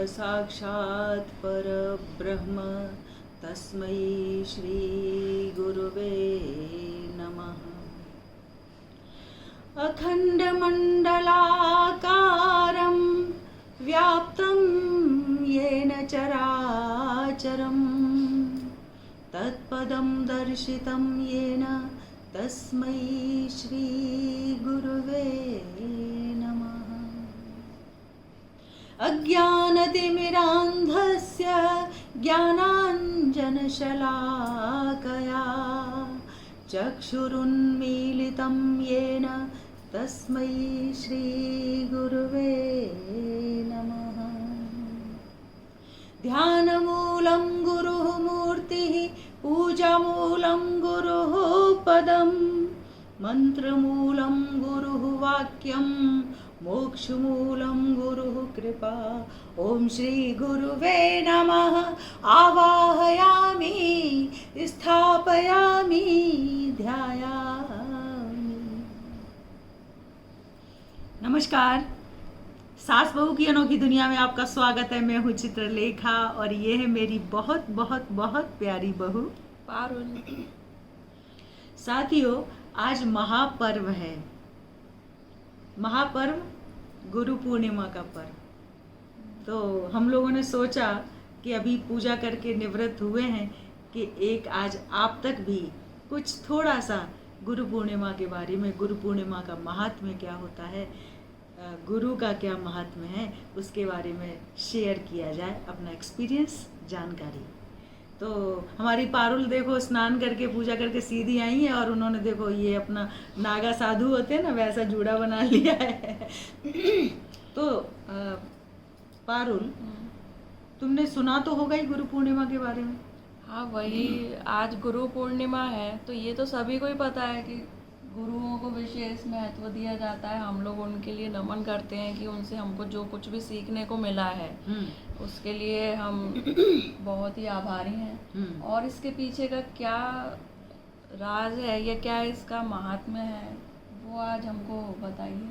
साक्षात् परब्रह्म तस्मै श्री गुरुवे नमः। अखण्डमण्डलाकारं व्याप्तं येन चराचरं तत्पदं दर्शितं येन तस्मै श्री गुरुवे नमः। अज्ञानतिमिरान्धस्य ज्ञानाञ्जनशलाकया चक्षुरुन्मीलितं येन तस्मै श्री गुरुवे नमः। ध्यानमूलं गुरुः मूर्तिः पूजामूलं गुरुः पदं मन्त्रमूलं गुरुः वाक्यं मोक्षमूलं गुरुः कृपा। ॐ श्री गुरुवे नमः। आवाहयामि स्थापयामि ध्यायामि। नमस्कार, सास बहू की अनोखी दुनिया में आपका स्वागत है। मैं हूँ चित्रलेखा और ये है मेरी बहुत बहुत बहुत प्यारी बहू पारुल। साथियों, आज महापर्व है। महापर्व गुरु पूर्णिमा का पर्व। तो हम लोगों ने सोचा कि अभी पूजा करके निवृत्त हुए हैं कि एक आज आप तक भी कुछ थोड़ा सा गुरु पूर्णिमा के बारे में, गुरु पूर्णिमा का महात्म्य क्या होता है, गुरु का क्या महात्म्य है, उसके बारे में शेयर किया जाए, अपना एक्सपीरियंस, जानकारी। तो हमारी पारुल देखो स्नान करके पूजा करके सीधी आई है और उन्होंने देखो ये अपना नागा साधु होते हैं ना, वैसा जूड़ा बना लिया है। तो पारुल, तुमने सुना तो होगा ही गुरु पूर्णिमा के बारे में। हाँ, वही आज गुरु पूर्णिमा है तो ये तो सभी को ही पता है कि गुरुओं को विशेष महत्व दिया जाता है। हम लोग उनके लिए नमन करते हैं कि उनसे हमको जो कुछ भी सीखने को मिला है उसके लिए हम बहुत ही आभारी हैं। और इसके पीछे का क्या राज है या क्या इसका महात्म्य है वो आज हमको बताइए।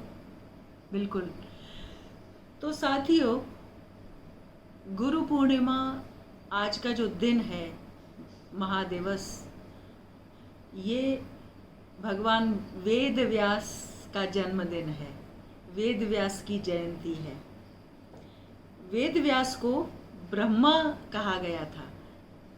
बिल्कुल। तो साथियों, गुरु पूर्णिमा आज का जो दिन है, महादिवस, ये भगवान वेद व्यास का जन्मदिन है। वेद व्यास की जयंती है। वेद व्यास को ब्रह्मा कहा गया था।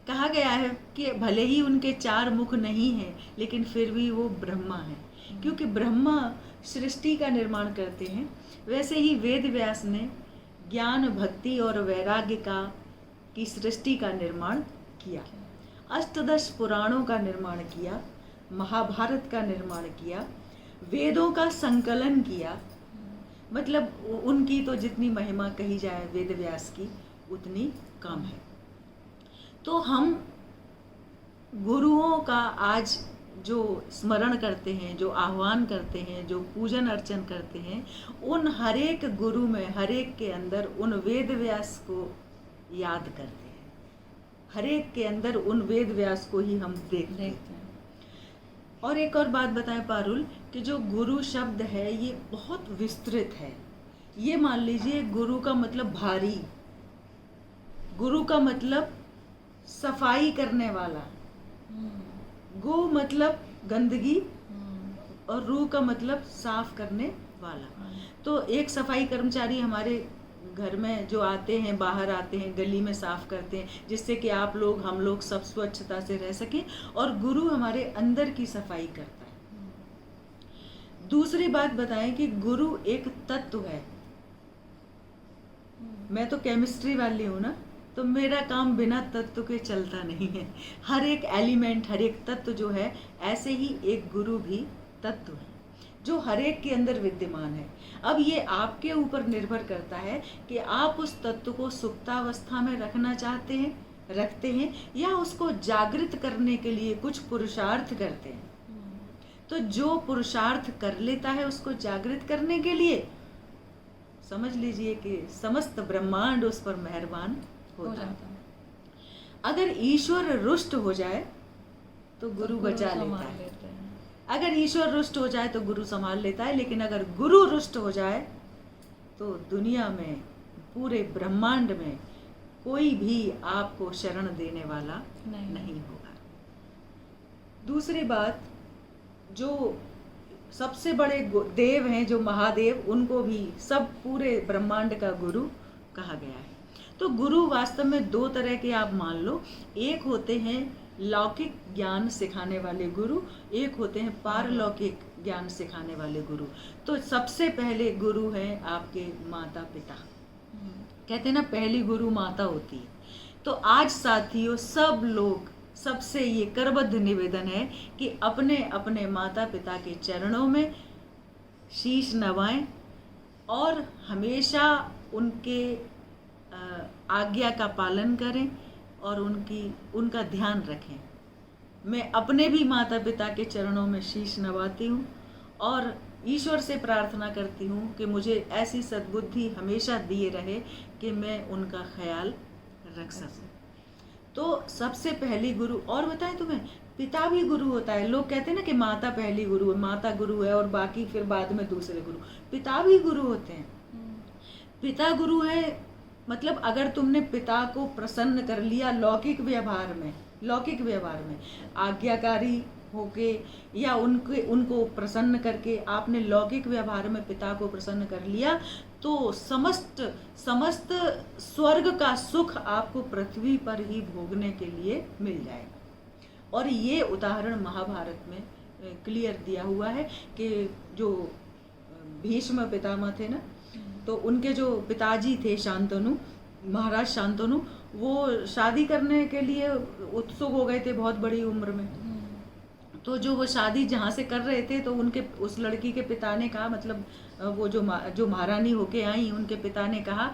कहा गया है कि भले ही उनके 4 मुख नहीं हैं लेकिन फिर भी वो ब्रह्मा हैं, क्योंकि ब्रह्मा सृष्टि का निर्माण करते हैं। वैसे ही वेद व्यास ने ज्ञान, भक्ति और वैराग्य की सृष्टि का निर्माण किया। अष्टदश पुराणों का निर्माण किया, महाभारत का निर्माण किया, वेदों का संकलन किया। मतलब उनकी तो जितनी महिमा कही जाए वेद व्यास की उतनी कम है। तो हम गुरुओं का आज जो स्मरण करते हैं, जो आह्वान करते हैं, जो पूजन अर्चन करते हैं, उन हर एक गुरु में, हर एक के अंदर उन वेद व्यास को याद करते हैं। हर एक के अंदर उन वेद व्यास को ही हम देखते हैं। और एक और बात बताएं पारुल, कि जो गुरु शब्द है ये बहुत विस्तृत है। ये मान लीजिए गुरु का मतलब भारी, गुरु का मतलब सफाई करने वाला, गो मतलब गंदगी और रू का मतलब साफ करने वाला। तो एक सफाई कर्मचारी हमारे घर में जो आते हैं, बाहर आते हैं, गली में साफ करते हैं, जिससे कि आप लोग, हम लोग सब स्वच्छता से रह सकें, और गुरु हमारे अंदर की सफाई करता है। दूसरी बात बताएं कि गुरु एक तत्व है। मैं तो केमिस्ट्री वाली हूँ ना, तो मेरा काम बिना तत्व के चलता नहीं है। हर एक एलिमेंट, हर एक तत्व जो है, ऐसे ही एक गुरु भी तत्व है जो हर एक के अंदर विद्यमान है। अब ये आपके ऊपर निर्भर करता है कि आप उस तत्व को सुप्तावस्था में रखना चाहते हैं, रखते हैं, या उसको जागृत करने के लिए कुछ पुरुषार्थ करते हैं। तो जो पुरुषार्थ कर लेता है उसको जागृत करने के लिए, समझ लीजिए कि समस्त ब्रह्मांड उस पर मेहरबान हो जाता है। अगर ईश्वर रुष्ट हो जाए तो गुरु बचा लेता है। अगर ईश्वर रुष्ट हो जाए तो गुरु संभाल लेता है, लेकिन अगर गुरु रुष्ट हो जाए तो दुनिया में पूरे ब्रह्मांड में कोई भी आपको शरण देने वाला नहीं। नहीं होगा। दूसरी बात, जो सबसे बड़े देव हैं, जो महादेव, उनको भी सब पूरे ब्रह्मांड का गुरु कहा गया है। तो गुरु वास्तव में दो तरह के आप मान लो, एक होते हैं लौकिक ज्ञान सिखाने वाले गुरु, एक होते हैं पारलौकिक ज्ञान सिखाने वाले गुरु। तो सबसे पहले गुरु हैं आपके माता पिता। कहते हैं ना, पहली गुरु माता होती है। तो आज साथियों, सब लोग, सबसे ये करबद्ध निवेदन है कि अपने अपने माता पिता के चरणों में शीश नवाएं और हमेशा उनके आज्ञा का पालन करें और उनका ध्यान रखें। मैं अपने भी माता पिता के चरणों में शीश नवाती हूँ और ईश्वर से प्रार्थना करती हूँ कि मुझे ऐसी सद्बुद्धि हमेशा दिए रहे कि मैं उनका ख्याल रख सकूँ। तो सबसे पहली गुरु, और बताएं तुम्हें, पिता भी गुरु होता है। लोग कहते हैं ना कि माता पहली गुरु है, माता गुरु है और बाकी फिर बाद में दूसरे गुरु। पिता भी गुरु होते हैं। पिता गुरु है, मतलब अगर तुमने पिता को प्रसन्न कर लिया लौकिक व्यवहार में आज्ञाकारी होके या उनको प्रसन्न करके आपने लौकिक व्यवहार में पिता को प्रसन्न कर लिया, तो समस्त स्वर्ग का सुख आपको पृथ्वी पर ही भोगने के लिए मिल जाएगा। और ये उदाहरण महाभारत में क्लियर दिया हुआ है कि जो भीष्म पितामह थे ना, तो उनके जो पिताजी थे शांतनु, महाराज शांतनु, वो शादी करने के लिए उत्सुक हो गए थे बहुत बड़ी उम्र में। तो जो वो शादी जहाँ से कर रहे थे, तो उनके उस लड़की के पिता ने कहा, मतलब वो जो महारानी होके आई, उनके पिता ने कहा,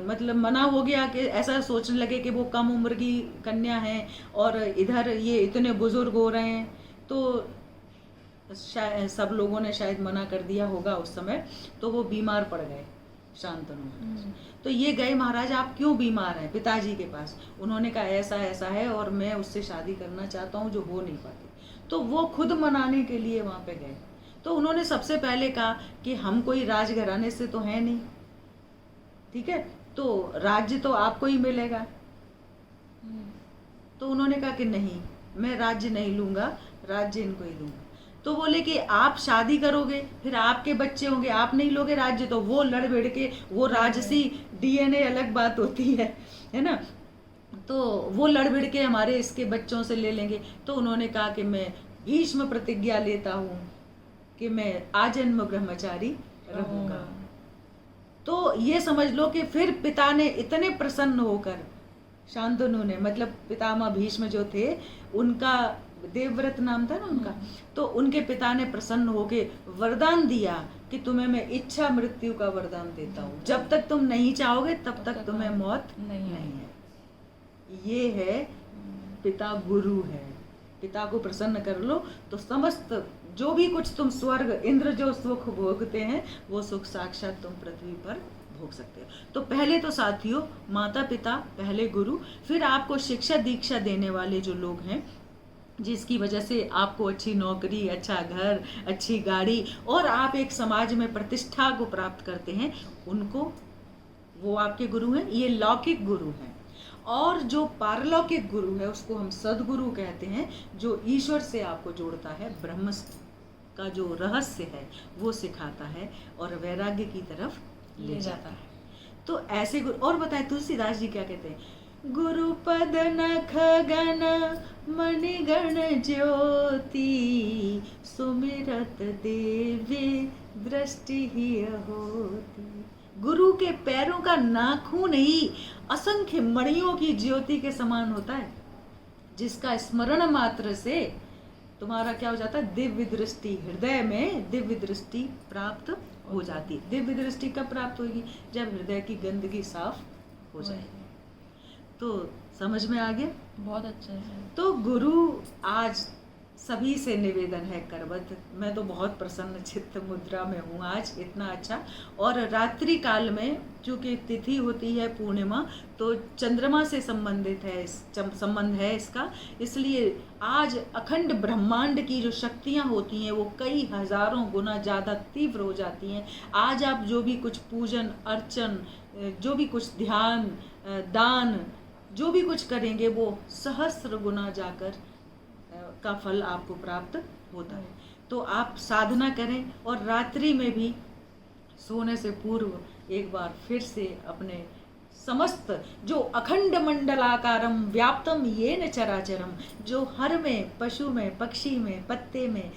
मतलब मना हो गया कि ऐसा सोचने लगे कि वो कम उम्र की कन्या है और इधर ये इतने बुजुर्ग हो रहे हैं। तो सब लोगों ने शायद मना कर दिया होगा उस समय। तो वो बीमार पड़ गए शांतनु। तो ये गए, महाराज आप क्यों बीमार हैं, पिताजी के पास। उन्होंने कहा ऐसा ऐसा है और मैं उससे शादी करना चाहता हूँ जो हो नहीं पाती। तो वो खुद मनाने के लिए वहाँ पे गए। तो उन्होंने सबसे पहले कहा कि हम कोई राजघराने से तो है नहीं, ठीक है, तो राज्य तो आपको ही मिलेगा। तो उन्होंने कहा कि नहीं, मैं राज्य नहीं लूंगा, राज्य इनको ही दूंगा। तो बोले कि आप शादी करोगे, फिर आपके बच्चे होंगे, आप नहीं लोगे राज्य। तो वो लड़ भिड़ के, वो राजसी डीएनए अलग बात होती है ना, तो वो लड़ भिड़ के हमारे इसके बच्चों से ले लेंगे। तो उन्होंने कहा कि मैं भीष्म प्रतिज्ञा लेता हूँ कि मैं आजन्म ब्रह्मचारी रहूंगा। तो ये समझ लो कि फिर पिता ने इतने प्रसन्न होकर, शांतनु ने, मतलब पितामह भीष्म जो थे, उनका देवव्रत नाम था ना उनका, तो उनके पिता ने प्रसन्न होके वरदान दिया कि तुम्हें मैं इच्छा मृत्यु का वरदान देता हूँ, जब तक तुम नहीं चाहोगे तब तक तुम्हें मौत नहीं है। ये है पिता गुरु है। पिता को प्रसन्न कर लो तो समस्त जो भी कुछ तुम स्वर्ग, इंद्र जो सुख भोगते हैं, वो सुख साक्षात तुम पृथ्वी पर भोग सकते हो। तो पहले तो साथियों, माता पिता पहले गुरु, फिर आपको शिक्षा दीक्षा देने वाले जो लोग हैं, जिसकी वजह से आपको अच्छी नौकरी, अच्छा घर, अच्छी गाड़ी और आप एक समाज में प्रतिष्ठा को प्राप्त करते हैं, उनको, वो आपके गुरु हैं। ये लौकिक गुरु हैं। और जो पारलौकिक गुरु है उसको हम सदगुरु कहते हैं, जो ईश्वर से आपको जोड़ता है, ब्रह्म का जो रहस्य है वो सिखाता है और वैराग्य की तरफ ले जाता है। तो ऐसे गुरु, और बताए तुलसीदास जी क्या कहते हैं, गुरुपद नख गण मणिगण ज्योति, सुमिरत देवी दृष्टि ही होती। गुरु के पैरों का नाखून ही असंख्य मणियों की ज्योति के समान होता है, जिसका स्मरण मात्र से तुम्हारा क्या हो जाता है, दिव्य दृष्टि, हृदय में दिव्य दृष्टि प्राप्त हो जाती है। दिव्य दृष्टि कब प्राप्त होगी, जब हृदय की गंदगी साफ हो जाएगी। तो समझ में आ गया, बहुत अच्छा है। तो गुरु आज सभी से निवेदन है करवत। मैं तो बहुत प्रसन्न चित्त मुद्रा में हूँ आज, इतना अच्छा। और रात्रि काल में चूँकि तिथि होती है पूर्णिमा, तो चंद्रमा से संबंधित है, संबंध है इसका, इसलिए आज अखंड ब्रह्मांड की जो शक्तियाँ होती हैं वो कई हजारों गुना ज़्यादा तीव्र हो जाती हैं। आज आप जो भी कुछ पूजन अर्चन, जो भी कुछ ध्यान, दान, जो भी कुछ करेंगे वो सहस्र गुना जाकर का फल आपको प्राप्त होता है। तो आप साधना करें और रात्रि में भी सोने से पूर्व एक बार फिर से अपने समस्त जो अखंड मंडलाकारम व्याप्तम येन चराचरम, जो हर में, पशु में, पक्षी में, पत्ते में,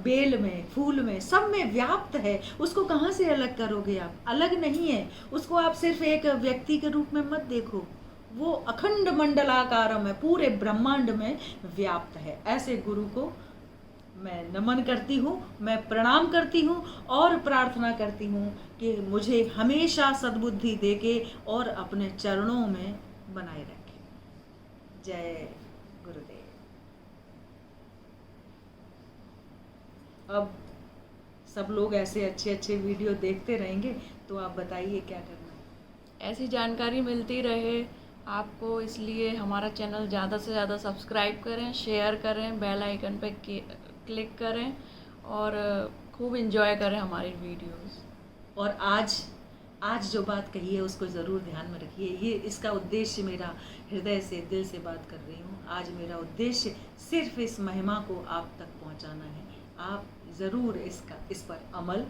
बेल में, फूल में, सब में व्याप्त है, उसको कहाँ से अलग करोगे आप? अलग नहीं है उसको। आप सिर्फ एक व्यक्ति के रूप में मत देखो, वो अखंड मंडलाकारम है, पूरे ब्रह्मांड में व्याप्त है। ऐसे गुरु को मैं नमन करती हूँ, मैं प्रणाम करती हूँ और प्रार्थना करती हूँ कि मुझे हमेशा सद्बुद्धि देके और अपने चरणों में बनाए रखे। जय गुरुदेव। अब सब लोग ऐसे अच्छे अच्छे वीडियो देखते रहेंगे, तो आप बताइए क्या करना है। ऐसी जानकारी मिलती रहे आपको, इसलिए हमारा चैनल ज़्यादा से ज़्यादा सब्सक्राइब करें, शेयर करें, बेल आइकन पे क्लिक करें और खूब एंजॉय करें हमारी वीडियोस। और आज जो बात कही है उसको ज़रूर ध्यान में रखिए। ये इसका उद्देश्य, मेरा हृदय से, दिल से बात कर रही हूँ, आज मेरा उद्देश्य सिर्फ इस महिमा को आप तक पहुँचाना है। आप ज़रूर इस पर अमल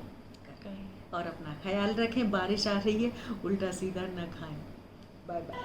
करें और अपना ख्याल रखें। बारिश आ रही है, उल्टा सीधा न खाएं। Bye bye.